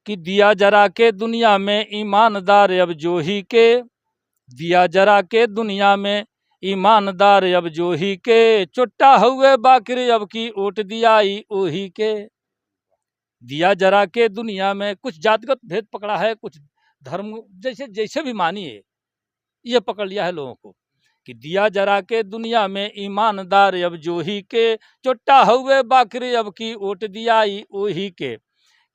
कि दिया जरा के दुनिया में ईमानदार अब जो ही के, दिया जरा के दुनिया में ईमानदार अब जो ही के, चुट्टा हुए बाकरी अब की ओट दियाई ओही के। दिया जरा के दुनिया में कुछ जातिगत भेद पकड़ा है, कुछ धर्म जैसे जैसे भी मानिए, ये पकड़ लिया है लोगों को कि दिया जरा के दुनिया में ईमानदार अब जो ही के, चुट्टा हुए बाकरी अब की ओट दियाई ओही के।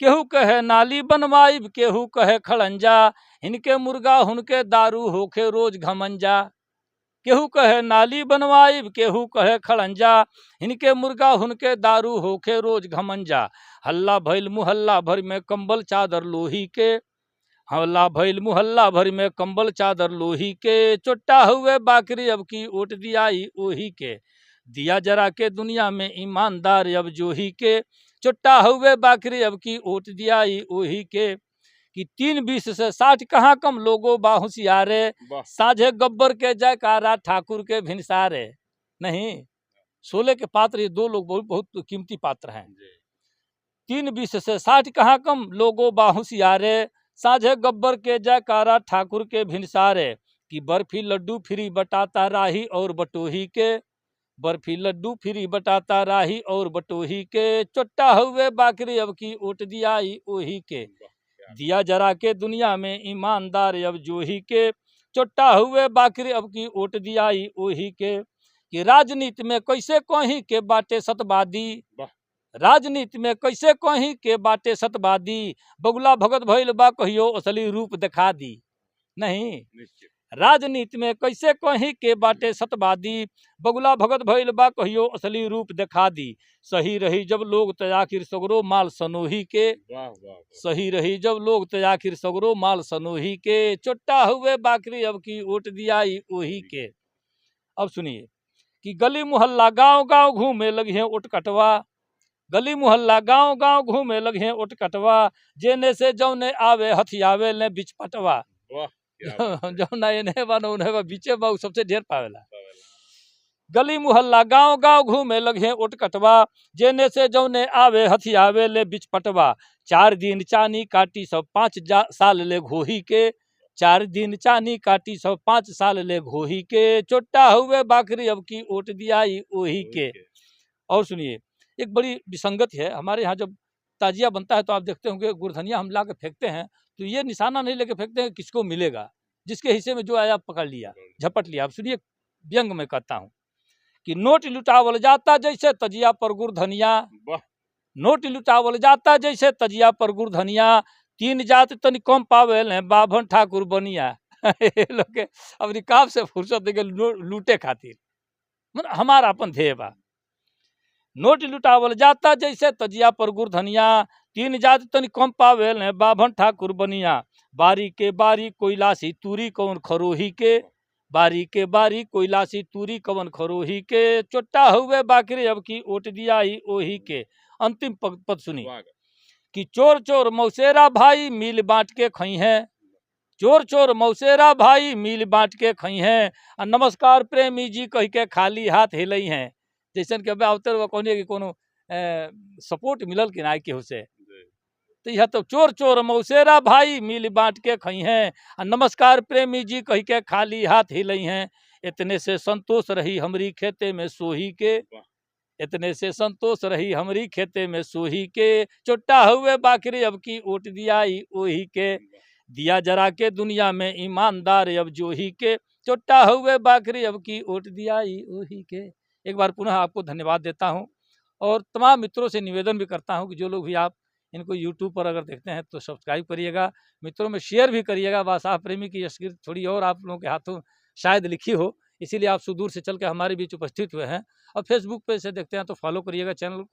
केहू कहे नाली बनवाइब, केहू कहे खड़ंजा, इनके मुर्गा हुनके दारू होखे रोज घमंजा। केहू कहे नाली बनवाइब, केहू कहे खड़ंजा, इनके मुर्गा हुनके दारू होखे रोज घमंजा। हल्ला भइल मुहल्ला भर में कंबल चादर लोही के, हल्ला भइल मुहल्ला भर में कंबल चादर लोही के, चुट्टा हुए बाकरी अब की ओट दियाई ओही के। दिया जरा के दुनिया में ईमानदार अब जो ही के, चुट्टा हुए बाकरी अब की ओट दियाई ओही के। कि 3-20 से 60 कहाँ कम लोगो बाहुसियारे, साझे गब्बर के जयकारा ठाकुर के भिनसारे। नहीं, 16 के पात्र ये दो लोग बहुत कीमती पात्र हैं। 3-20 से 60 कहाँ कम लोगो बाहुसियारे, साझे गब्बर के जयकारा ठाकुर के भिनसारे। कि बर्फी लड्डू फ्री बटाता राही और बटोही के, बर्फी लड्डू फ्री बटाता राही और बटोही के, चुट्टा हुए बाकरी अब की ओट दियाई ओही के। दिया जरा के दुनिया में ईमानदार अब जो ही के, चुट्टा हुए बाकरी अब की ओट दियाई ओही के। कि राजनीति में कैसे कहीं के बाटे सतवादी, राजनीति में कैसे कहीं के बाटे सतवादी, बगुला भगत भइल बा कहियो असली रूप दिखा दी। नहीं, राजनीति में कैसे कहीं के बाटे सतवादी, बगुला भगत भइल बा कहियो असली रूप दिखा दी। सही रही जब लोग तो आखिर सगरो माल सनोही के, सही रही जब लोग तो आखिर सगरो माल सनोही के, चुट्टा हुए बाकरी अब की ओट दियाई ओही के। अब सुनिए कि गली मोहल्ला गांव गांव घूमे लगे हैं ओट कटवा, गली मोहल्ला गांव गांव घूमे लगे हैं ओट कटवा, जेने से जौने आवे हथियावे ले बिच पटवा। जौना इन्हें बा उन्हें बीचे बा सबसे ढेर पावेला। गली मोहल्ला गांव गांव घूमे लगे ओट कटवा, जेने से जौने आवे हथियावे ले बिच पटवा। 4 दिन चानी काटी सब 5 साल ले घोही के, 4 दिन चानी काटी सब 5 साल ले घोही के, चुट्टा हुए बाकरी अब की ओट दियाई ओही के। और सुनिए, एक बड़ी विसंगत है। हमारे यहाँ जब ताजिया बनता है तो आप देखते होंगे गुरधनिया हम ला के फेंकते हैं तो ये निशाना नहीं लेके फेंकते हैं किसको मिलेगा, जिसके हिस्से में जो आया पकड़ लिया, झपट लिया। अब सुनिए, व्यंग में कहता हूँ कि नोट लुटावल जाता जैसे तजिया पर गुरधनिया, नोट लुटावल जाता जैसे तजिया पर गुरधनिया, 3 जात तनी कम पावेल हैं बाभन ठाकुर बनिया। लोग के अपनी काम से फुर्सत देके लूटे खातिर, मतलब हमारा अपन ध्येय बा। नोट लुटावल जाता जैसे तजिया पर गुरधनिया, 3 जात तनी कम पावेल हैं बाभन ठाकुर बनिया। बारी के बारी कोयलासी तूरी कौन खरोही के, बारी के बारी कोयलासी तूरी कवन खरोही के, चुट्टा हुए बाकरी अब की ओट दियाई ओही के। अंतिम पद सुनी कि चोर चोर मौसेरा भाई मिल बांट के खई हैं, चोर चोर मौसेरा भाई मिल बांट के खई हैं, नमस्कार प्रेमी जी कह के खाली हाथ हिलई हैं। जैसन के अवतर वो कहने की कोनो सपोर्ट मिलल कि ना केहू से, तो यह तो चोर चोर मौसेरा भाई मिल बांट के खई हैं, नमस्कार प्रेमी जी कह के खाली हाथ हिलई हैं। इतने से संतोष रही हमरी खेते में सोही के, इतने से संतोष रही हमरी खेते में सोही के, चुट्टा हुए बाकरी अब की ओट दियाई ओही के। दिया जरा के दुनिया में ईमानदार अब जो ही के, चुट्टा हुए बाकरी अब की ओट दियाई ओही के। एक बार पुनः आपको धन्यवाद देता हूं और तमाम मित्रों से निवेदन भी करता हूं कि जो लोग भी आप इनको YouTube पर अगर देखते हैं तो सब्सक्राइब करिएगा, मित्रों में शेयर भी करिएगा। बादशाह प्रेमी की तस्वीर थोड़ी और आप लोगों के हाथों शायद लिखी हो, इसीलिए आप सुदूर से चल के हमारे बीच उपस्थित हुए हैं। और फेसबुक पे से देखते हैं तो फॉलो करिएगा चैनल को।